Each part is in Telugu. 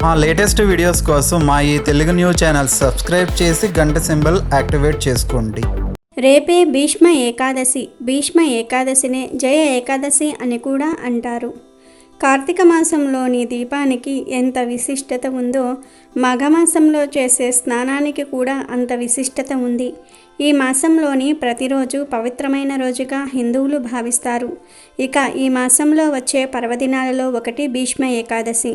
మా లేటెస్ట్ వీడియోస్ కోసం మా ఈ తెలుగు న్యూస్ ఛానల్ సబ్స్క్రైబ్ చేసి గంట సింబల్ యాక్టివేట్ చేసుకోండి. రేపే భీష్మ ఏకాదశి. భీష్మ ఏకాదశినే జయ ఏకాదశి అని కూడా అంటారు. కార్తీక మాసంలోని దీపానికి ఎంత విశిష్టత ఉందో మాఘమాసంలో చేసే స్నానానికి కూడా అంత విశిష్టత ఉంది. ఈ మాసంలోని ప్రతిరోజు పవిత్రమైన రోజుగా హిందువులు భావిస్తారు. ఇక ఈ మాసంలో వచ్చే పర్వదినాలలో ఒకటి భీష్మ ఏకాదశి.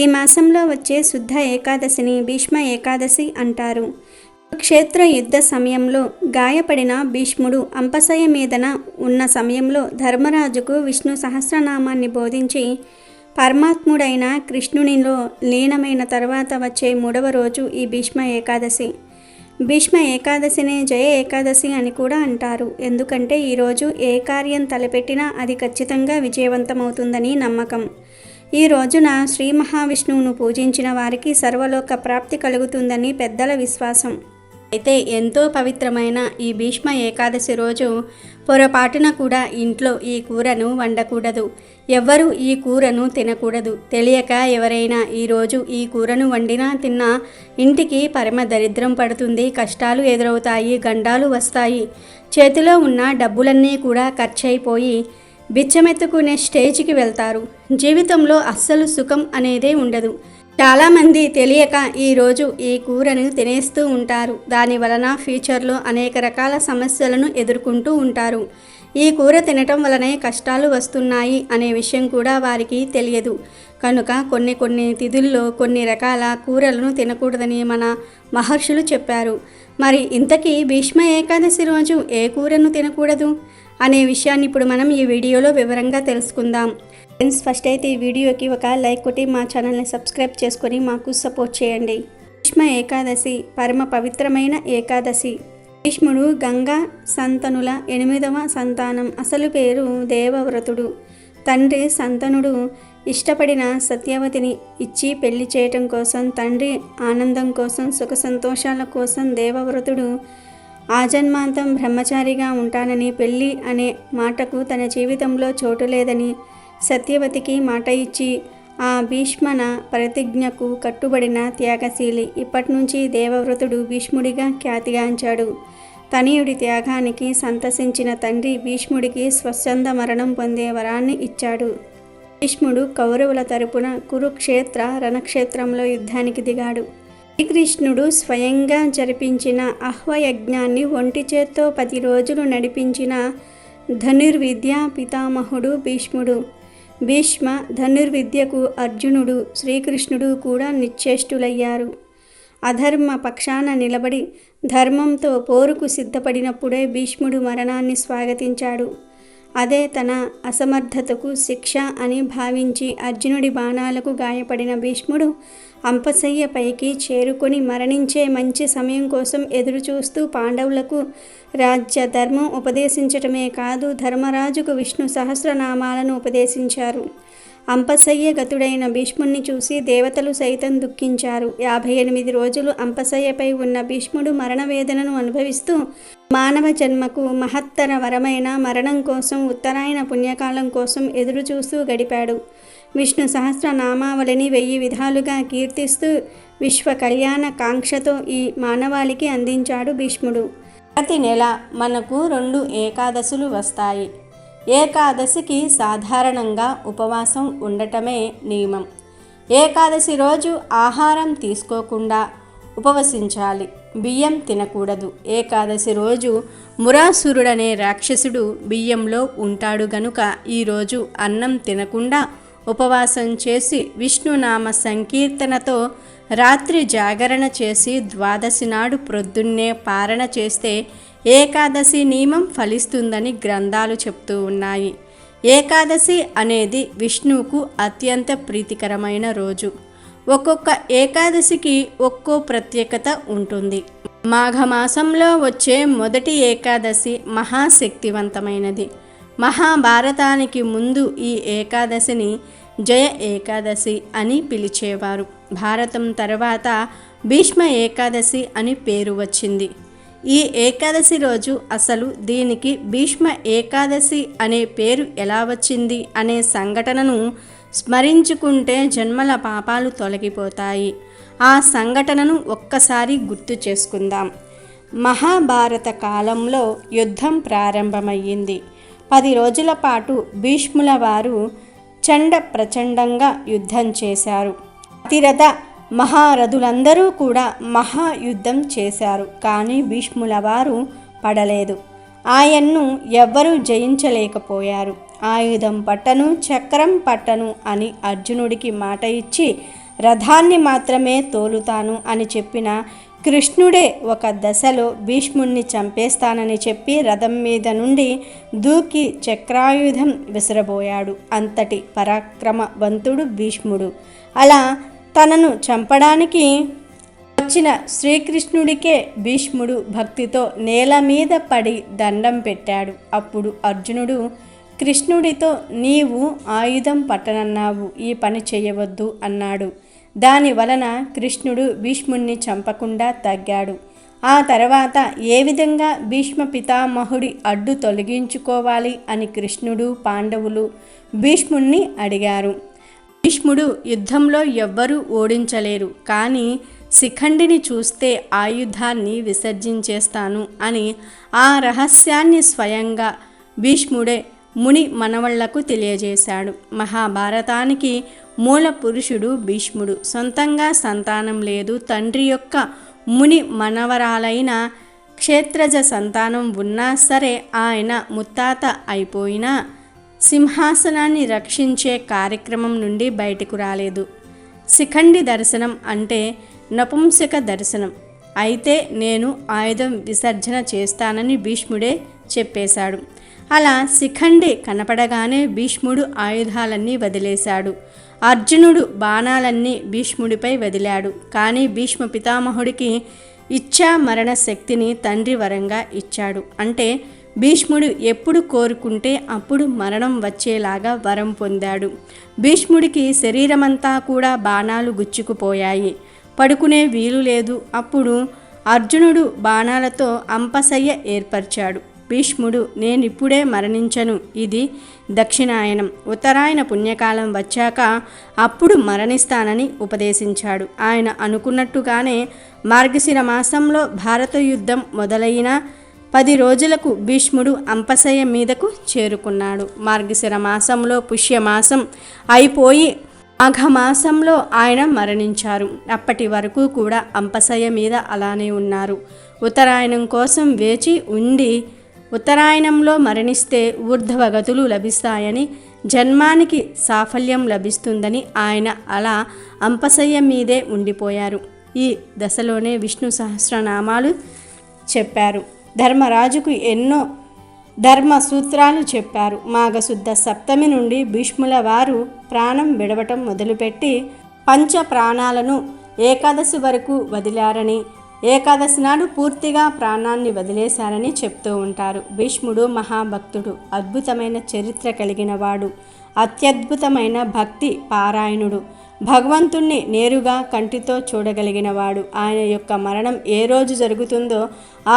ఈ మాసంలో వచ్చే శుద్ధ ఏకాదశిని భీష్మ ఏకాదశి అంటారు. క్షేత్ర యుద్ధ సమయంలో గాయపడిన భీష్ముడు అంపశయ్య మీదన ఉన్న సమయంలో ధర్మరాజుకు విష్ణు సహస్రనామాన్ని బోధించి పరమాత్ముడైన కృష్ణునిలో లీనమైన తర్వాత వచ్చే 3వ రోజు ఈ భీష్మ ఏకాదశి. భీష్మ ఏకాదశినే జయ ఏకాదశి అని కూడా అంటారు. ఎందుకంటే ఈరోజు ఏ కార్యం తలపెట్టినా అది ఖచ్చితంగా విజయవంతమవుతుందని నమ్మకం. ఈ రోజున శ్రీ మహావిష్ణువును పూజించిన వారికి సర్వలోక ప్రాప్తి కలుగుతుందని పెద్దల విశ్వాసం. అయితే ఎంతో పవిత్రమైన ఈ భీష్మ ఏకాదశి రోజు పొరపాటున కూడా ఇంట్లో ఈ కూరను వండకూడదు. ఎవ్వరూ ఈ కూరను తినకూడదు. తెలియక ఎవరైనా ఈరోజు ఈ కూరను వండినా తిన్నా ఇంటికి పరమ దరిద్రం పడుతుంది, కష్టాలు ఎదురవుతాయి, గండాలు వస్తాయి, చేతిలో ఉన్న డబ్బులన్నీ కూడా ఖర్చయిపోయి బిచ్చమెత్తుకునే స్టేజ్కి వెళ్తారు. జీవితంలో అస్సలు సుఖం అనేదే ఉండదు. చాలామంది తెలియక ఈరోజు ఈ కూరను తినేస్తూ ఉంటారు. దాని వలన ఫ్యూచర్లో అనేక రకాల సమస్యలను ఎదుర్కొంటూ ఉంటారు. ఈ కూర తినటం వలనే కష్టాలు వస్తున్నాయి అనే విషయం కూడా వారికి తెలియదు. కనుక కొన్ని తిథుల్లో కొన్ని రకాల కూరలను తినకూడదని మన మహర్షులు చెప్పారు. మరి ఇంతకీ భీష్మ ఏకాదశి రోజు ఏ కూరను తినకూడదు అనే విషయాన్ని ఇప్పుడు మనం ఈ వీడియోలో వివరంగా తెలుసుకుందాం. ఫ్రెండ్స్, ఫస్ట్ అయితే ఈ వీడియోకి ఒక లైక్ కొట్టి మా ఛానల్ని సబ్స్క్రైబ్ చేసుకొని మాకు సపోర్ట్ చేయండి. భీష్మ ఏకాదశి పరమ పవిత్రమైన ఏకాదశి. భీష్ముడు గంగా సంతనుల 8వ సంతానం. అసలు పేరు దేవవ్రతుడు. తండ్రి సంతనుడు ఇష్టపడిన సత్యవతిని ఇచ్చి పెళ్లి చేయటం కోసం, తండ్రి ఆనందం కోసం, సుఖ సంతోషాల కోసం దేవవ్రతుడు ఆజన్మాంతం బ్రహ్మచారిగా ఉంటానని, పెళ్ళి అనే మాటకు తన జీవితంలో చోటు లేదని సత్యవతికి మాట ఇచ్చి ఆ భీష్మన ప్రతిజ్ఞకు కట్టుబడిన త్యాగశీలి. ఇప్పటి నుంచి దేవవ్రతుడు భీష్ముడిగా ఖ్యాతిగాంచాడు. తనయుడి త్యాగానికి సంతసించిన తండ్రి భీష్ముడికి స్వచ్ఛంద మరణం పొందే వరాన్ని ఇచ్చాడు. భీష్ముడు కౌరవుల తరపున కురుక్షేత్ర రణక్షేత్రంలో యుద్ధానికి దిగాడు. శ్రీకృష్ణుడు స్వయంగా జరిపించిన అహ్వయజ్ఞాన్ని ఒంటి చేత్తో 10 రోజులు నడిపించిన ధనుర్విద్యా పితామహుడు భీష్ముడు. భీష్మ ధనుర్విద్యకు అర్జునుడు, శ్రీకృష్ణుడు కూడా నిశ్చేష్టులయ్యారు. అధర్మ పక్షాన నిలబడి ధర్మంతో పోరుకు సిద్ధపడినప్పుడే భీష్ముడు మరణాన్ని స్వాగతించాడు. అదే తన అసమర్థతకు శిక్ష అని భావించి అర్జునుడి బాణాలకు గాయపడిన భీష్ముడు అంపశయ్య పైకి చేరుకొని మరణించే మంచి సమయం కోసం ఎదురుచూస్తూ పాండవులకు రాజ్య ధర్మం ఉపదేశించటమే కాదు, ధర్మరాజుకు విష్ణు సహస్రనామాలను ఉపదేశించారు. అంపశయ్య గతుడైన భీష్ముణ్ణి చూసి దేవతలు సైతం దుఃఖించారు. 58 రోజులు అంపశయ్యపై ఉన్న భీష్ముడు మరణ వేదనను అనుభవిస్తూ మానవ జన్మకు మహత్తర వరమైన మరణం కోసం, ఉత్తరాయణ పుణ్యకాలం కోసం ఎదురుచూస్తూ గడిపాడు. విష్ణు సహస్రనామావళిని 1000 విధాలుగా కీర్తిస్తూ విశ్వ కళ్యాణ కాంక్షతో ఈ మానవాళికి అందించాడు భీష్ముడు. ప్రతి నెల మనకు 2 ఏకాదశులు వస్తాయి. ఏకాదశికి సాధారణంగా ఉపవాసం ఉండటమే నియమం. ఏకాదశి రోజు ఆహారం తీసుకోకుండా ఉపవసించాలి. బియ్యం తినకూడదు. ఏకాదశి రోజు మురాసురుడనే రాక్షసుడు బియ్యంలో ఉంటాడు గనుక ఈరోజు అన్నం తినకుండా ఉపవాసం చేసి విష్ణునామ సంకీర్తనతో రాత్రి జాగరణ చేసి ద్వాదశి నాడు ప్రొద్దున్నే పారణ చేస్తే ఏకాదశి నియమం ఫలిస్తుందని గ్రంథాలు చెప్తూ ఉన్నాయి. ఏకాదశి అనేది విష్ణువుకు అత్యంత ప్రీతికరమైన రోజు. ఒక్కొక్క ఏకాదశికి ఒక్కో ప్రత్యేకత ఉంటుంది. మాఘమాసంలో వచ్చే మొదటి ఏకాదశి మహాశక్తివంతమైనది. మహాభారతానికి ముందు ఈ ఏకాదశిని జయ ఏకాదశి అని పిలిచేవారు. భారతం తర్వాత భీష్మ ఏకాదశి అని పేరు వచ్చింది. ఈ ఏకాదశి రోజు అసలు దీనికి భీష్మ ఏకాదశి అనే పేరు ఎలా వచ్చింది అనే సంఘటనను స్మరించుకుంటే జన్మల పాపాలు తొలగిపోతాయి. ఆ సంఘటనను ఒక్కసారి గుర్తు చేసుకుందాం. మహాభారత కాలంలో యుద్ధం ప్రారంభమయ్యింది. 10 రోజుల పాటు భీష్ముల వారు చండ ప్రచండంగా యుద్ధం చేశారు. అతిరథ మహారథులందరూ కూడా మహాయుద్ధం చేశారు. కానీ భీష్ముల వారు పడలేదు. ఆయన్ను ఎవ్వరూ జయించలేకపోయారు. ఆయుధం పట్టను, చక్రం పట్టను అని అర్జునుడికి మాట ఇచ్చి రథాన్ని మాత్రమే తోలుతాను అని చెప్పిన కృష్ణుడే ఒక దశలో భీష్ముణ్ణి చంపేస్తానని చెప్పి రథం మీద నుండి దూకి చక్రాయుధం విసిరబోయాడు. అంతటి పరాక్రమవంతుడు భీష్ముడు. అలా తనను చంపడానికి వచ్చిన శ్రీకృష్ణుడికే భీష్ముడు భక్తితో నేల మీద పడి దండం పెట్టాడు. అప్పుడు అర్జునుడు కృష్ణుడితో, నీవు ఆయుధం పట్టనన్నావు, ఈ పని చేయవద్దు అన్నాడు. దాని వలన కృష్ణుడు భీష్ముణ్ణి చంపకుండా తగ్గాడు. ఆ తర్వాత ఏ విధంగా భీష్మ పితామహుడి అడ్డు తొలగించుకోవాలి అని కృష్ణుడు, పాండవులు భీష్ముణ్ణి అడిగారు. భీష్ముడు, యుద్ధంలో ఎవ్వరూ ఓడించలేరు, కానీ శిఖండిని చూస్తే ఆయుధాన్ని విసర్జించేస్తాను అని ఆ రహస్యాన్ని స్వయంగా భీష్ముడే ముని మనవళ్లకు తెలియజేశాడు. మహాభారతానికి మూల పురుషుడు భీష్ముడు. సొంతంగా సంతానం లేదు. తండ్రి యొక్క ముని మనవరాలైన క్షేత్రజ సంతానం ఉన్నా సరే ఆయన ముత్తాత అయిపోయినా సింహాసనాన్ని రక్షించే కార్యక్రమం నుండి బయటకు రాలేదు. శిఖండి దర్శనం అంటే నపుంసక దర్శనం. అయితే నేను ఆయుధం విసర్జన చేస్తానని భీష్ముడే చెప్పేశాడు. అలా శిఖండి కనపడగానే భీష్ముడు ఆయుధాలన్నీ వదిలేశాడు. అర్జునుడు బాణాలన్నీ భీష్ముడిపై వదిలాడు. కానీ భీష్మ పితామహుడికి ఇచ్ఛా మరణ శక్తిని తండ్రి వరంగా ఇచ్చాడు. అంటే భీష్ముడు ఎప్పుడు కోరుకుంటే అప్పుడు మరణం వచ్చేలాగా వరం పొందాడు. భీష్ముడికి శరీరమంతా కూడా బాణాలు గుచ్చుకుపోయాయి. పడుకునే వీలు లేదు. అప్పుడు అర్జునుడు బాణాలతో అంపశయ్య ఏర్పరిచాడు. భీష్ముడు, నేనిప్పుడే మరణించను, ఇది దక్షిణాయనం, ఉత్తరాయణ పుణ్యకాలం వచ్చాక అప్పుడు మరణిస్తానని ఉపదేశించాడు. ఆయన అనుకున్నట్టుగానే మార్గశిర మాసంలో భారత యుద్ధం మొదలైన 10 రోజులకు భీష్ముడు అంపశయ్య మీదకు చేరుకున్నాడు. మార్గశిర మాసంలో పుష్యమాసం అయిపోయి మాఘమాసంలో ఆయన మరణించారు. అప్పటి వరకు కూడా అంపశయ్య మీద అలానే ఉన్నారు. ఉత్తరాయణం కోసం వేచి ఉండి ఉత్తరాయణంలో మరణిస్తే ఊర్ధ్వగతులు లభిస్తాయని, జన్మానికి సాఫల్యం లభిస్తుందని ఆయన అలా అంపశయ్య మీదే ఉండిపోయారు. ఈ దశలోనే విష్ణు సహస్రనామాలు చెప్పారు. ధర్మరాజుకు ఎన్నో ధర్మ సూత్రాలు చెప్పారు. మాఘశుద్ధ సప్తమి నుండి భీష్ముల వారు ప్రాణం విడవటం మొదలుపెట్టి పంచ ప్రాణాలను ఏకాదశి వరకు వదిలారని, ఏకాదశి నాడు పూర్తిగా ప్రాణాన్ని వదిలేశారని చెప్తూ ఉంటారు. భీష్ముడు మహాభక్తుడు, అద్భుతమైన చరిత్ర కలిగినవాడు, అత్యద్భుతమైన భక్తి పారాయణుడు, భగవంతుణ్ణి నేరుగా కంటితో చూడగలిగినవాడు. ఆయన యొక్క మరణం ఏ రోజు జరుగుతుందో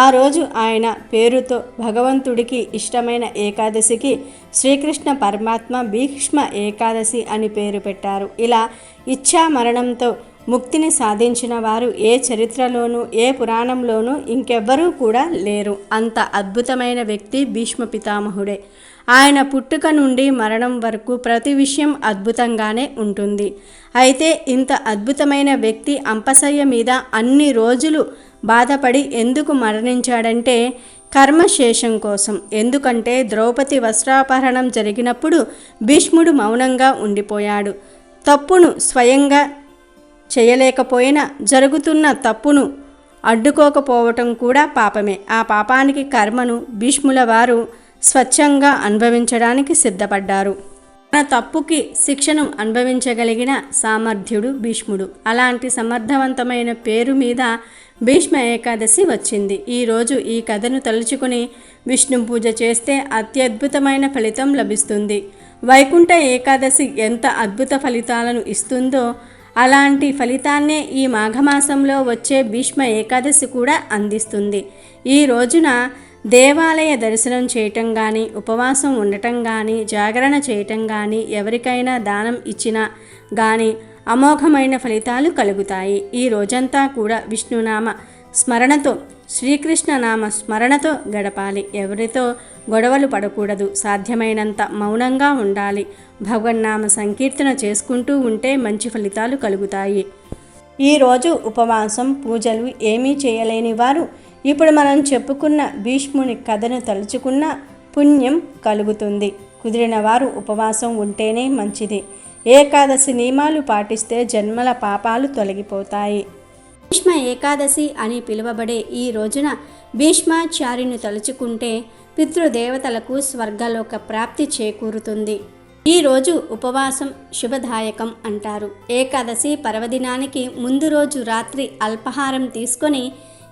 ఆ రోజు ఆయన పేరుతో భగవంతుడికి ఇష్టమైన ఏకాదశికి శ్రీకృష్ణ పరమాత్మ భీష్మ ఏకాదశి అని పేరు పెట్టారు. ఇలా ఇచ్ఛా మరణంతో ముక్తిని సాధించిన వారు ఏ చరిత్రలోనూ ఏ పురాణంలోనూ ఇంకెవ్వరూ కూడా లేరు. అంత అద్భుతమైన వ్యక్తి భీష్మ పితామహుడే. ఆయన పుట్టుక నుండి మరణం వరకు ప్రతి విషయం అద్భుతంగానే ఉంటుంది. అయితే ఇంత అద్భుతమైన వ్యక్తి అంపశయ్య మీద అన్ని రోజులు బాధపడి ఎందుకు మరణించాడంటే కర్మశేషం కోసం. ఎందుకంటే ద్రౌపది వస్త్రాపహరణం జరిగినప్పుడు భీష్ముడు మౌనంగా ఉండిపోయాడు. తప్పును స్వయంగా చేయలేకపోయినా జరుగుతున్న తప్పును అడ్డుకోకపోవటం కూడా పాపమే. ఆ పాపానికి కర్మను భీష్ముల వారు స్వచ్ఛంగా అనుభవించడానికి సిద్ధపడ్డారు. తన తప్పుకి శిక్షను అనుభవించగలిగిన సామర్థ్యుడు భీష్ముడు. అలాంటి సమర్థవంతమైన పేరు మీద భీష్మ ఏకాదశి వచ్చింది. ఈరోజు ఈ కథను తలుచుకుని విష్ణు పూజ చేస్తే అత్యద్భుతమైన ఫలితం లభిస్తుంది. వైకుంఠ ఏకాదశి ఎంత అద్భుత ఫలితాలను ఇస్తుందో అలాంటి ఫలితాన్నే ఈ మాఘమాసంలో వచ్చే భీష్మ ఏకాదశి కూడా అందిస్తుంది. ఈ రోజున దేవాలయ దర్శనం చేయటం కానీ, ఉపవాసం ఉండటం కానీ, జాగరణ చేయటం కానీ, ఎవరికైనా దానం ఇచ్చినా కానీ అమోఘమైన ఫలితాలు కలుగుతాయి. ఈ రోజంతా కూడా విష్ణునామ స్మరణతో, శ్రీకృష్ణ నామ స్మరణతో గడపాలి. ఎవరితో గొడవలు పడకూడదు. సాధ్యమైనంత మౌనంగా ఉండాలి. భగవన్నామ సంకీర్తన చేసుకుంటూ ఉంటే మంచి ఫలితాలు కలుగుతాయి. ఈరోజు ఉపవాసం, పూజలు ఏమీ చేయలేని వారు ఇప్పుడు మనం చెప్పుకున్న భీష్ముని కథను తలుచుకున్న పుణ్యం కలుగుతుంది. కుదిరిన వారు ఉపవాసం ఉంటేనే మంచిది. ఏకాదశి నియమాలు పాటిస్తే జన్మల పాపాలు తొలగిపోతాయి. భీష్మ ఏకాదశి అని పిలువబడే ఈ రోజున భీష్మాచార్యుని తలుచుకుంటే పితృదేవతలకు స్వర్గలోక ప్రాప్తి చేకూరుతుంది. ఈరోజు ఉపవాసం శుభదాయకం అంటారు. ఏకాదశి పర్వదినానికి ముందు రోజు రాత్రి అల్పాహారం తీసుకొని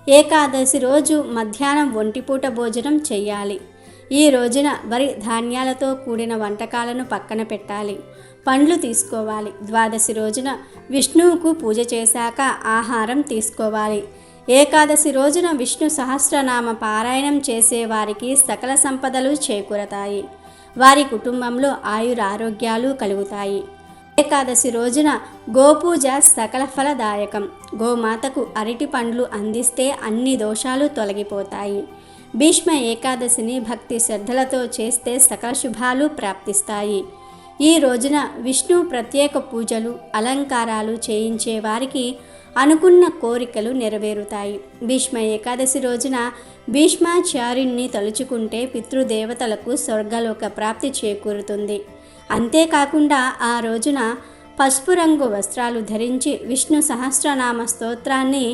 ఏకాదశి రోజు మధ్యాహ్నం ఒంటిపూట భోజనం చెయ్యాలి. ఈ రోజున వరి ధాన్యాలతో కూడిన వంటకాలను పక్కన పెట్టాలి. పండ్లు తీసుకోవాలి. ద్వాదశి రోజున విష్ణువుకు పూజ చేశాక ఆహారం తీసుకోవాలి. ఏకాదశి రోజున విష్ణు సహస్రనామ పారాయణం చేసేవారికి సకల సంపదలు చేకూరతాయి. వారి కుటుంబంలో ఆయురారోగ్యాలు కలుగుతాయి. ఏకాదశి రోజున గోపూజ సకల ఫలదాయకం. గోమాతకు అరటి పండ్లు అందిస్తే అన్ని దోషాలు తొలగిపోతాయి. భీష్మ ఏకాదశిని భక్తి శ్రద్ధలతో చేస్తే సకల శుభాలు ప్రాప్తిస్తాయి. ఈ రోజున విష్ణు ప్రత్యేక పూజలు, అలంకారాలు చేయించే వారికి అనుకున్న కోరికలు నెరవేరుతాయి. భీష్మ ఏకాదశి రోజున భీష్మాచార్యుణ్ణి తలుచుకుంటే పితృదేవతలకు స్వర్గలోక ప్రాప్తి చేకూరుతుంది. అంతేకాకుండా ఆ రోజున పసుపు రంగు వస్త్రాలు ధరించి విష్ణు సహస్రనామ స్తోత్రాన్ని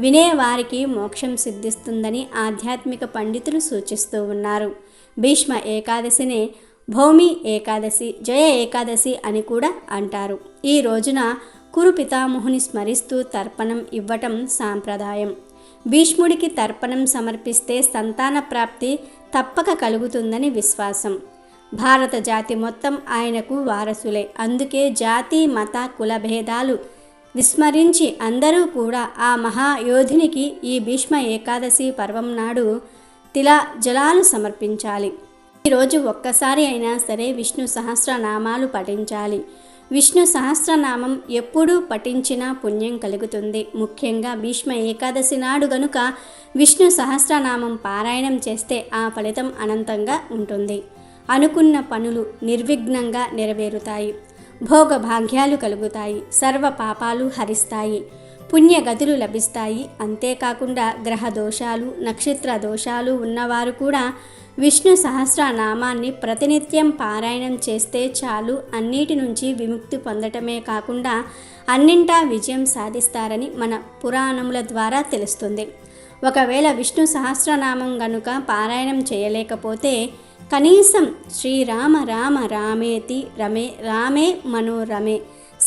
వినేవారికి మోక్షం సిద్ధిస్తుందని ఆధ్యాత్మిక పండితులు సూచిస్తూ ఉన్నారు. భీష్మ ఏకాదశిని భౌమి ఏకాదశి, జయ ఏకాదశి అని కూడా అంటారు. ఈ రోజున కురు పితామహుని స్మరిస్తూ తర్పణం ఇవ్వటం సాంప్రదాయం. భీష్ముడికి తర్పణం సమర్పిస్తే సంతాన ప్రాప్తి తప్పక కలుగుతుందని విశ్వాసం. భారత జాతి మొత్తం ఆయనకు వారసులే. అందుకే జాతి, మత, కుల భేదాలు విస్మరించి అందరూ కూడా ఆ మహాయోధునికి ఈ భీష్మ ఏకాదశి పర్వం నాడు తిలా జలాలు సమర్పించాలి. ఈరోజు ఒక్కసారి అయినా సరే విష్ణు సహస్రనామాలు పఠించాలి. విష్ణు సహస్రనామం ఎప్పుడూ పఠించినా పుణ్యం కలుగుతుంది. ముఖ్యంగా భీష్మ ఏకాదశి నాడు గనుక విష్ణు సహస్రనామం పారాయణం చేస్తే ఆ ఫలితం అనంతంగా ఉంటుంది. అనుకున్న పనులు నిర్విఘ్నంగా నెరవేరుతాయి. భోగభాగ్యాలు కలుగుతాయి. సర్వ పాపాలు హరిస్తాయి. పుణ్యగతులు లభిస్తాయి. అంతేకాకుండా గ్రహ దోషాలు, నక్షత్ర దోషాలు ఉన్నవారు కూడా విష్ణు సహస్రనామాన్ని ప్రతినిత్యం పారాయణం చేస్తే చాలు, అన్నిటి నుంచి విముక్తి పొందటమే కాకుండా అన్నింటా విజయం సాధిస్తారని మన పురాణముల ద్వారా తెలుస్తుంది. ఒకవేళ విష్ణు సహస్రనామం గనుక పారాయణం చేయలేకపోతే కనీసం శ్రీరామ రామ రామేతి రమే రామే మనోరమే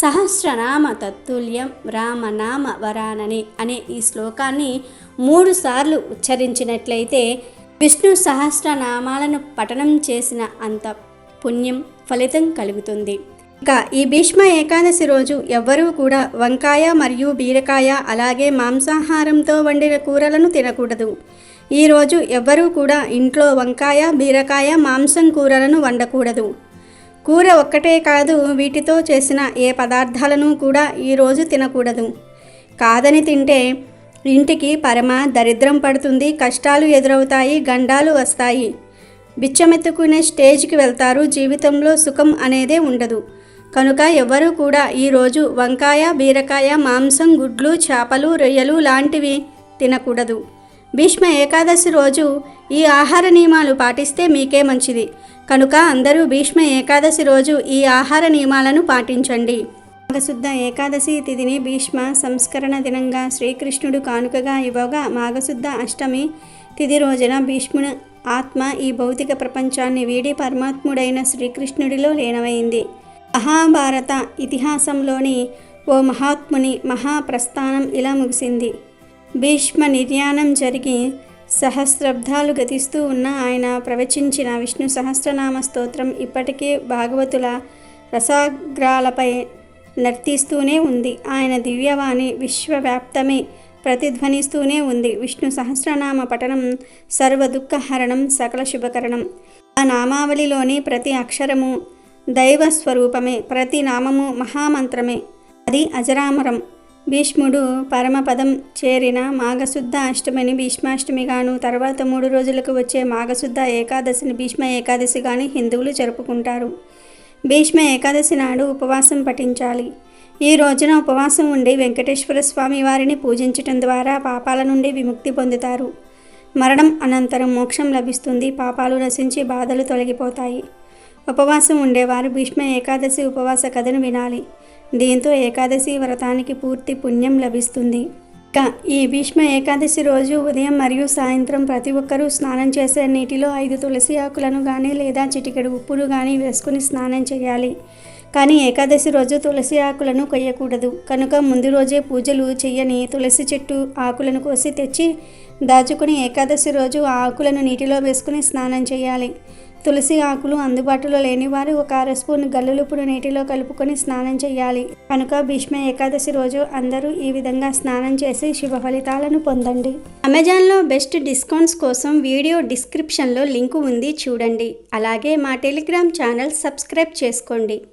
సహస్రనామ తత్తుల్యం రామనామ వరాననే అనే ఈ శ్లోకాన్ని 3 సార్లు ఉచ్చరించినట్లయితే విష్ణు సహస్రనామాలను పఠనం చేసిన అంత పుణ్యం ఫలితం కలుగుతుంది. ఇక ఈ భీష్మ ఏకాదశి రోజు ఎవ్వరూ కూడా వంకాయ మరియు బీరకాయ అలాగే మాంసాహారంతో వండిన కూరలను తినకూడదు. ఈరోజు ఎవ్వరూ కూడా ఇంట్లో వంకాయ, బీరకాయ, మాంసం కూరలను వండకూడదు. కూర ఒక్కటే కాదు, వీటితో చేసిన ఏ పదార్థాలను కూడా ఈరోజు తినకూడదు. కాదని తింటే ఇంటికి పరమ దరిద్రం పడుతుంది, కష్టాలు ఎదురవుతాయి, గండాలు వస్తాయి, బిచ్చమెత్తుకునే స్టేజ్కి వెళ్తారు, జీవితంలో సుఖం అనేదే ఉండదు. కనుక ఎవరూ కూడా ఈరోజు వంకాయ, బీరకాయ, మాంసం, గుడ్లు, చేపలు, రొయ్యలు లాంటివి తినకూడదు. భీష్మ ఏకాదశి రోజు ఈ ఆహార నియమాలు పాటిస్తే మీకే మంచిది. కనుక అందరూ భీష్మ ఏకాదశి రోజు ఈ ఆహార నియమాలను పాటించండి. మాఘశుద్ధ ఏకాదశి తిథిని భీష్మ సంస్కరణ దినంగా శ్రీకృష్ణుడు కానుకగా ఇవ్వగా మాఘశుద్ధ అష్టమి తిథి రోజున భీష్ముని ఆత్మ ఈ భౌతిక ప్రపంచాన్ని వీడి పరమాత్ముడైన శ్రీకృష్ణుడిలో లీనమైంది. మహాభారత ఇతిహాసంలోని ఓ మహాత్ముని మహాప్రస్థానం ఇలా ముగిసింది. భీష్మ నిర్యాణం జరిగి సహస్రాబ్దాలు గతిస్తూ ఉన్న ఆయన ప్రవచించిన విష్ణు సహస్రనామ స్తోత్రం ఇప్పటికీ భాగవతుల రసాగ్రాలపై నర్తిస్తూనే ఉంది. ఆయన దివ్యవాణి విశ్వవ్యాప్తమే ప్రతిధ్వనిస్తూనే ఉంది. విష్ణు సహస్రనామ పఠనం సర్వ దుఃఖహరణం, సకల శుభకరణం. ఆ నామావళిలోని ప్రతి అక్షరము దైవ స్వరూపమే, ప్రతి నామము మహామంత్రమే, అది అజరామరం. భీష్ముడు పరమపదం చేరిన మాఘశుద్ధ అష్టమిని భీష్మాష్టమిగాను, తర్వాత 3 రోజులకు వచ్చే మాఘశుద్ధ ఏకాదశిని భీష్మ ఏకాదశిగాని హిందువులు జరుపుకుంటారు. భీష్మ ఏకాదశి నాడు ఉపవాసం పఠించాలి. ఈ రోజున ఉపవాసం ఉండి వెంకటేశ్వర స్వామి వారిని పూజించటం ద్వారా పాపాల నుండి విముక్తి పొందుతారు. మరణం అనంతరం మోక్షం లభిస్తుంది. పాపాలు నశించి బాధలు తొలగిపోతాయి. ఉపవాసం ఉండేవారు భీష్మ ఏకాదశి ఉపవాస కథను వినాలి. దీంతో ఏకాదశి వ్రతానికి పూర్తి పుణ్యం లభిస్తుంది. ఇక ఈ భీష్మ ఏకాదశి రోజు ఉదయం మరియు సాయంత్రం ప్రతి ఒక్కరూ స్నానం చేసే నీటిలో 5 తులసి ఆకులను కానీ లేదా చిటికెడు ఉప్పును కానీ వేసుకుని స్నానం చేయాలి. కానీ ఏకాదశి రోజు తులసి ఆకులను కొయ్యకూడదు కనుక ముందు రోజే పూజలు చెయ్యని తులసి చెట్టు ఆకులను కోసి తెచ్చి దాచుకుని ఏకాదశి రోజు ఆ ఆకులను నీటిలో వేసుకుని స్నానం చేయాలి. తులసి ఆకులు అందుబాటులో లేని వారు 1 అర స్పూన్ గల్లులుపుడు నీటిలో కలుపుకొని స్నానం చేయాలి. కనుక భీష్మ ఏకాదశి రోజు అందరూ ఈ విధంగా స్నానం చేసి శుభ ఫలితాలను పొందండి. అమెజాన్లో బెస్ట్ డిస్కౌంట్స్ కోసం వీడియో డిస్క్రిప్షన్లో లింకు ఉంది, చూడండి. అలాగే మా టెలిగ్రామ్ ఛానల్ సబ్స్క్రైబ్ చేసుకోండి.